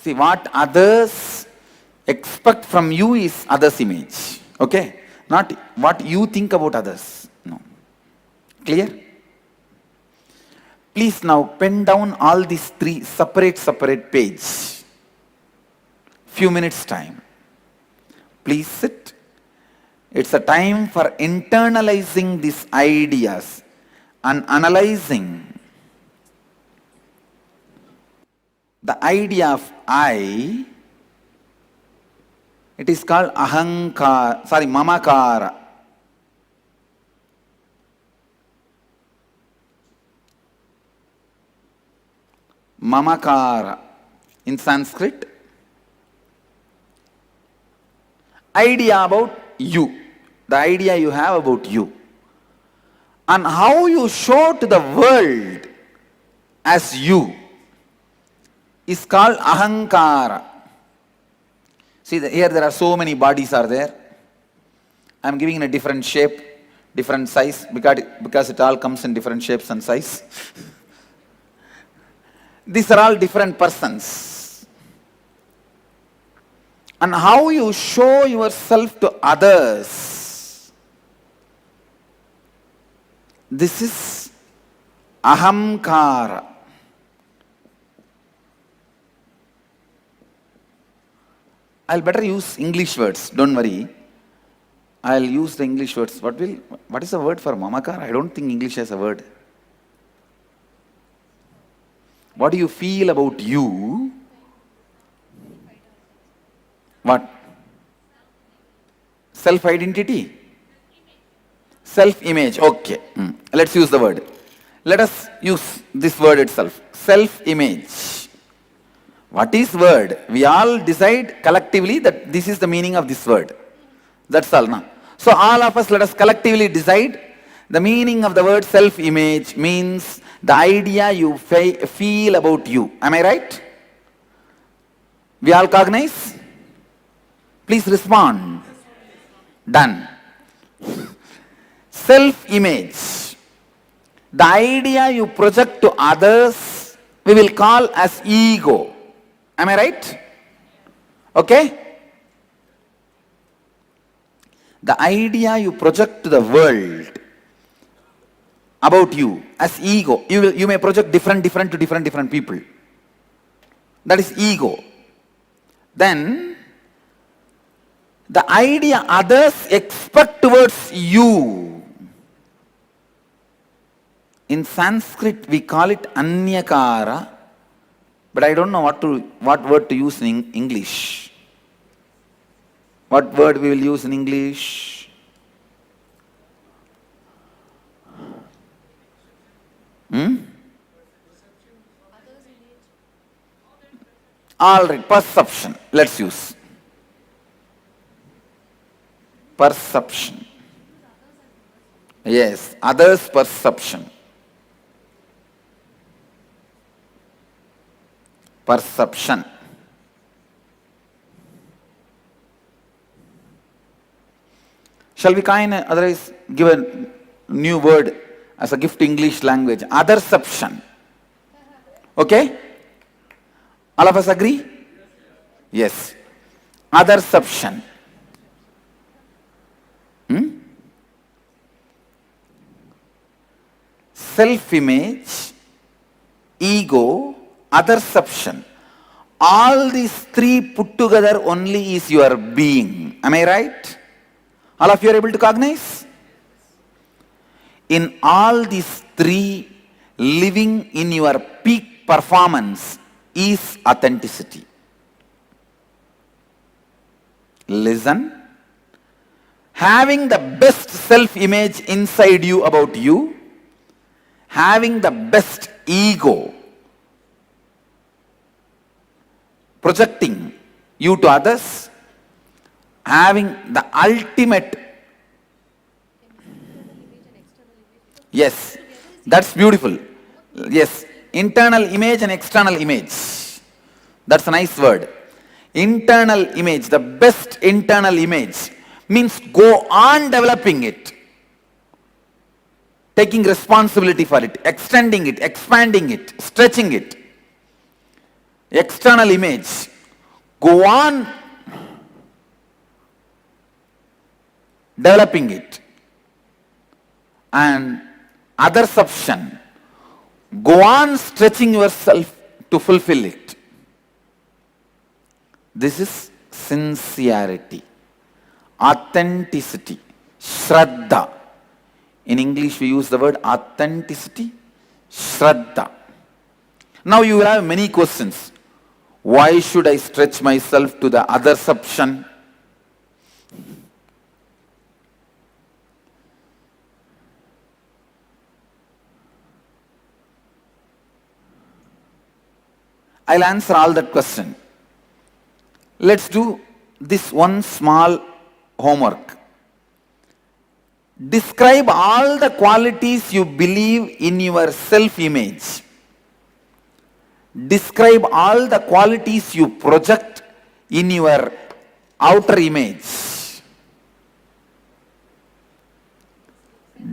See, what others expect from you is others' image. Okay? Not what you think about others. No. Clear? Please now pen down all these three separate page. Few minutes time. Please sit. It's a time for internalizing these ideas and analyzing the idea of I. It is called mamakara. Mamakara in Sanskrit. Idea about you. The idea you have about you. And how you show to the world as you is called ahankara. See, here there are so many bodies are there. I am giving in a different shape, different size, because it all comes in different shapes and size. These are all different persons. And how you show yourself to others, this is ahamkara. I'll better use English words, don't worry. I'll use the English words. What is the word for mamakara? I don't think English has a word. What do you feel about you? What? Self-identity? Self-image. Okay. Let's use the word. Let us use this word itself. Self-image. What is word? We all decide collectively that this is the meaning of this word. That's all. Now. So all of us, let us collectively decide the meaning of the word self-image means the idea you feel about you. Am I right? We all cognize? Please respond. Done. Self-image. The idea you project to others, we will call as ego. Am I right? Okay? The idea you project to the world about you as ego. You may project different to different people. That is ego. Then, the idea others expect towards you. In Sanskrit, we call it anyakara, but I don't know what word to use in English. What word we will use in English? All right, perception. Let's use perception. Yes, others' perception. Perception. Shall we otherwise give a new word as a gift to English language? Otherception. Okay? All of us agree? Yes. Otherception. Self-image, ego, otherception. All these three put together only is your being. Am I right? All of you are able to cognize? In all these three, living in your peak performance is authenticity. Listen. Having the best self-image inside you about you, having the best ego, projecting you to others, having the ultimate, yes, that's beautiful. Yes, internal image and external image. That's a nice word. Internal image, the best internal image means go on developing it, taking responsibility for it, extending it, expanding it, stretching it. External image, Go on developing it. And others option, go on stretching yourself to fulfill it. This is sincerity, authenticity, shraddha. In English we use the word authenticity, shraddha. Now you will have many questions. Why should I stretch myself to the other's option? I'll answer all that question. Let's do this one small homework. Describe all the qualities you believe in your self-image. Describe all the qualities you project in your outer image.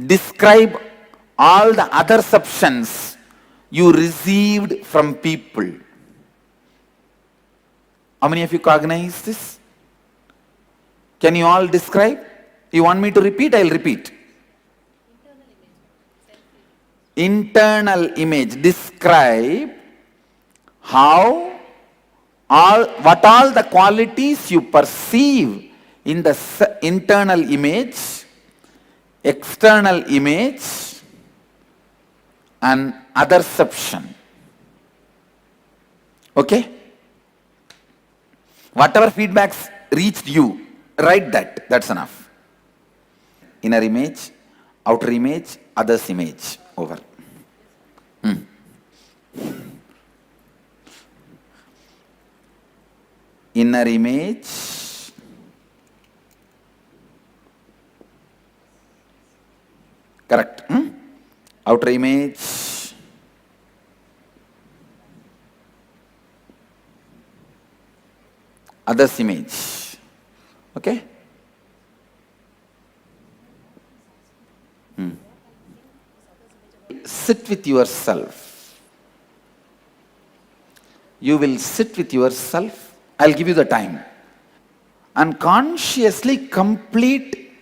Describe all the other substance you received from people. How many of you cognize this? Can you all describe? You want me to repeat? I'll repeat. Internal image. Describe what all the qualities you perceive in the internal image, external image, and other perception. Okay? Whatever feedbacks reached you, write that. That's enough. Inner image, outer image, others image. Over. Inner image, correct. Outer image, others image. Okay? Sit with yourself. You will sit with yourself. I'll give you the time. And consciously complete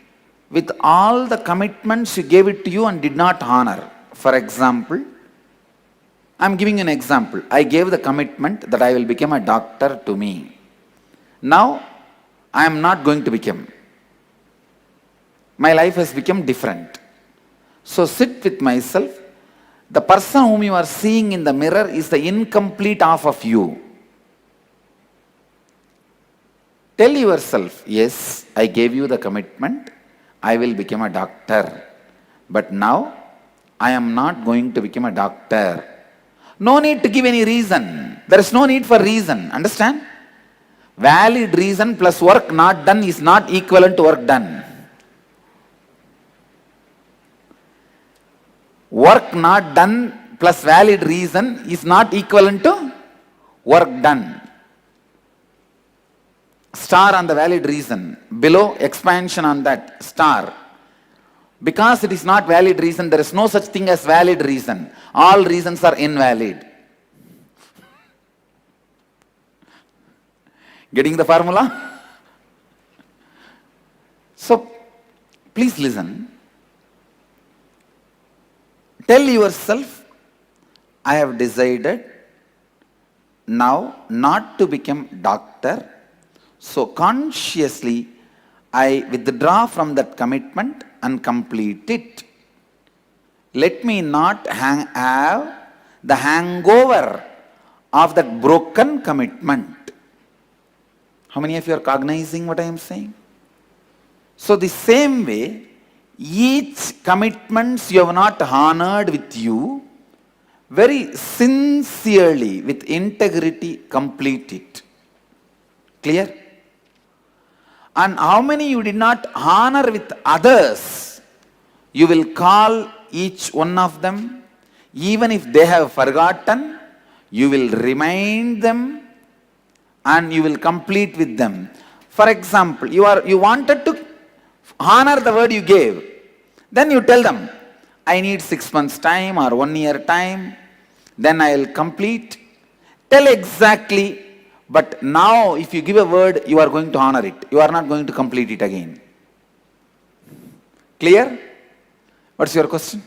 with all the commitments you gave it to you and did not honor. For example, I'm giving an example. I gave the commitment that I will become a doctor to me. Now, I am not going to become. My life has become different. So sit with myself. The person whom you are seeing in the mirror is the incomplete half of you. Tell yourself, yes, I gave you the commitment. I will become a doctor. But now, I am not going to become a doctor. No need to give any reason. There is no need for reason. Understand? Valid reason plus work not done is not equivalent to work done. Work not done plus valid reason is not equivalent to work done. Star on the valid reason. Below, expansion on that star. Because it is not valid reason, there is no such thing as valid reason. All reasons are invalid. Getting the formula? So, please listen. Tell yourself, I have decided now not to become doctor. So consciously, I withdraw from that commitment and complete it. Let me not have the hangover of that broken commitment. How many of you are cognizing what I am saying? So the same way, each commitments you have not honored with you, very sincerely, with integrity, complete it. Clear? And how many you did not honor with others, you will call each one of them, even if they have forgotten, you will remind them and you will complete with them. For example, you wanted to honor the word you gave. Then you tell them, I need 6 months time or 1 year time, then I will complete. Tell exactly But now, if you give a word, you are going to honor it. You are not going to complete it again. Clear? What's your question?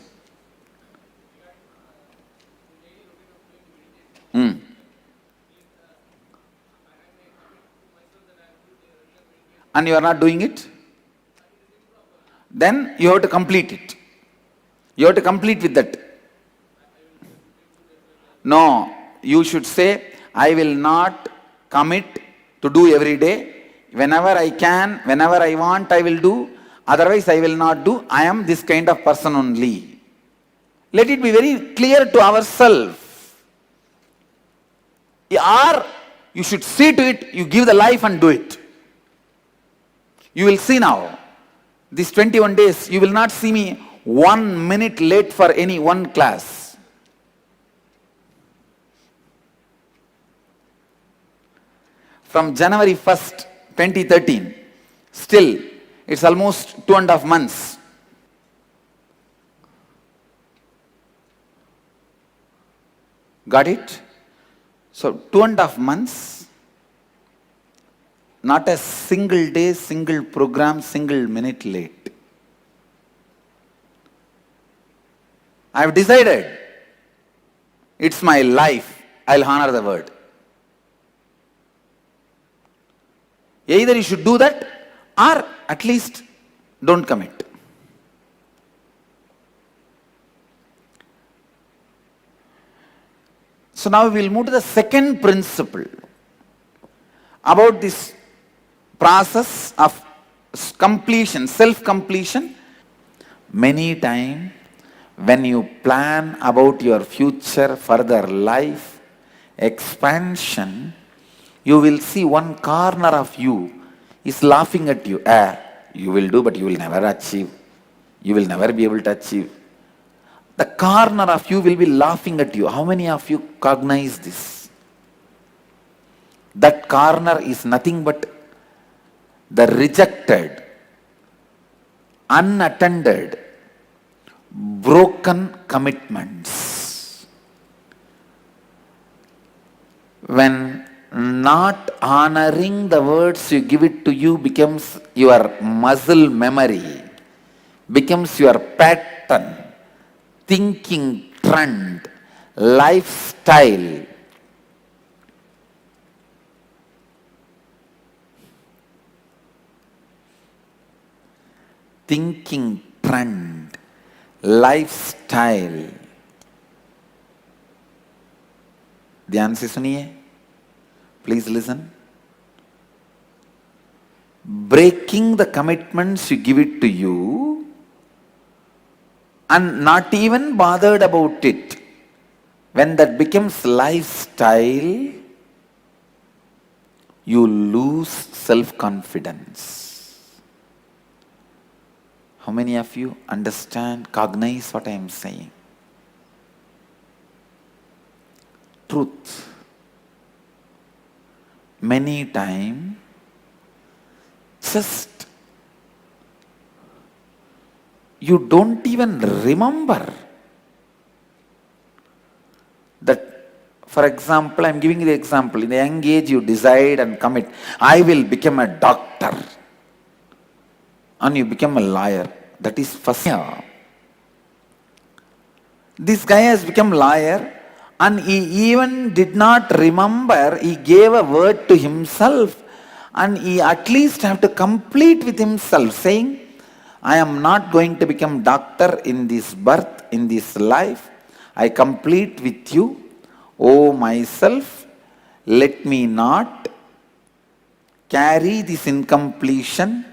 Hmm. And you are not doing it? Then you have to complete it. You have to complete with that. No, you should say, I will not commit to do every day. Whenever I can, whenever I want, I will do. Otherwise, I will not do. I am this kind of person only. Let it be very clear to ourselves. Or you should see to it, you give the life and do it. You will see now, these 21 days, you will not see me 1 minute late for any one class. From January 1st, 2013, still, it's almost 2.5 months. Got it? So 2.5 months, not a single day, single program, single minute late. I have decided, it's my life, I'll honor the word. Either you should do that, or at least don't commit. So now we will move to the second principle about this process of completion, self-completion. Many times when you plan about your future, further life, expansion, you will see one corner of you is laughing at you. You will do, but you will never achieve. You will never be able to achieve. The corner of you will be laughing at you. How many of you cognize this? That corner is nothing but the rejected, unattended, broken commitments. When not honoring the words you give it to you becomes your muscle memory, becomes your pattern, thinking trend, lifestyle. Thinking trend, lifestyle. ध्यान से सुनिए. Please listen. Breaking the commitments you give it to you and not even bothered about it. When that becomes lifestyle, you lose self-confidence. How many of you understand, cognize what I am saying? Truth. Many times, just you don't even remember that. For example, I am giving you the example. In the young age, you decide and commit, I will become a doctor. And you become a lawyer. That is first. This guy has become lawyer. And he even did not remember, he gave a word to himself, and he at least have to complete with himself, saying, I am not going to become doctor in this birth, in this life. I complete with you. O myself, let me not carry this incompletion,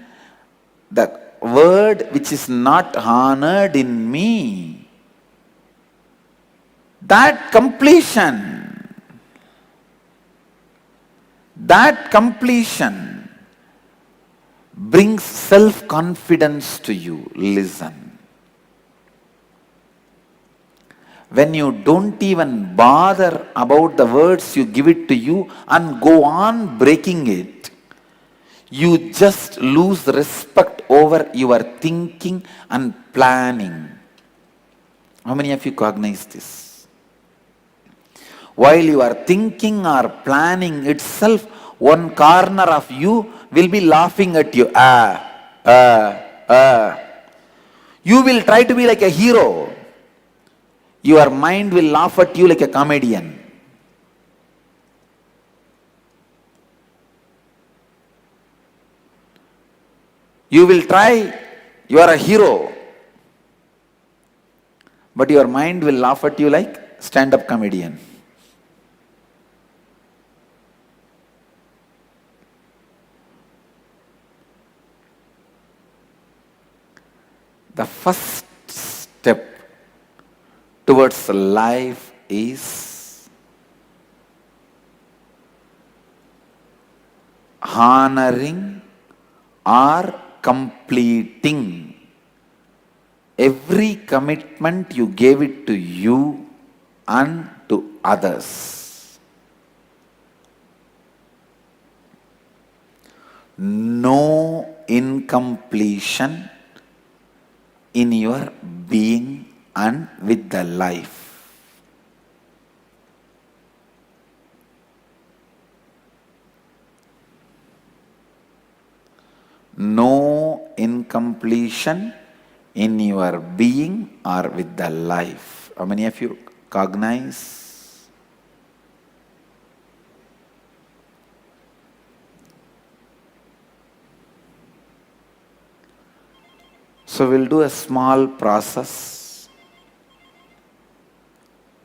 the word which is not honored in me. That completion brings self-confidence to you. Listen. When you don't even bother about the words you give it to you and go on breaking it, you just lose respect over your thinking and planning. How many of you cognize this? While you are thinking or planning itself, one corner of you will be laughing at you. You will try to be like a hero. Your mind will laugh at you like a comedian. You will try, you are a hero. But your mind will laugh at you like stand-up comedian. The first step towards life is honoring or completing every commitment you gave it to you and to others. No incompletion in your being and with the life. No incompletion in your being or with the life. How many of you cognize? So we'll do a small process.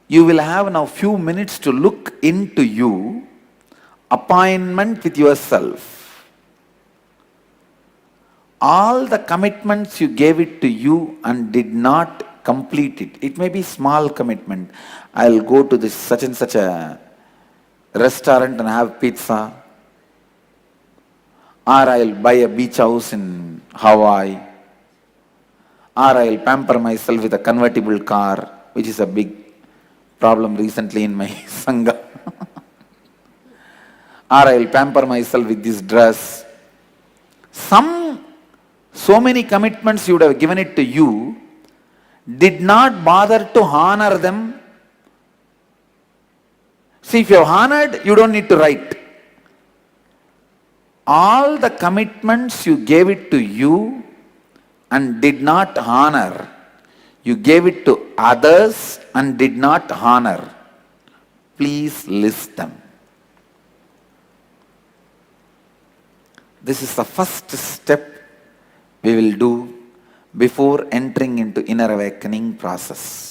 You will have now few minutes to look into you, appointment with yourself. All the commitments you gave it to you and did not complete it. It may be small commitment. I'll go to this such and such a restaurant and have pizza. Or I'll buy a beach house in Hawaii. Or I'll pamper myself with a convertible car, which is a big problem recently in my Sangha. Or I'll pamper myself with this dress. So many commitments you would have given it to you, did not bother to honor them. See, if you have honored, you don't need to write. All the commitments you gave it to you and did not honor, you gave it to others and did not honor, please list them. This is the first step we will do before entering into inner awakening process.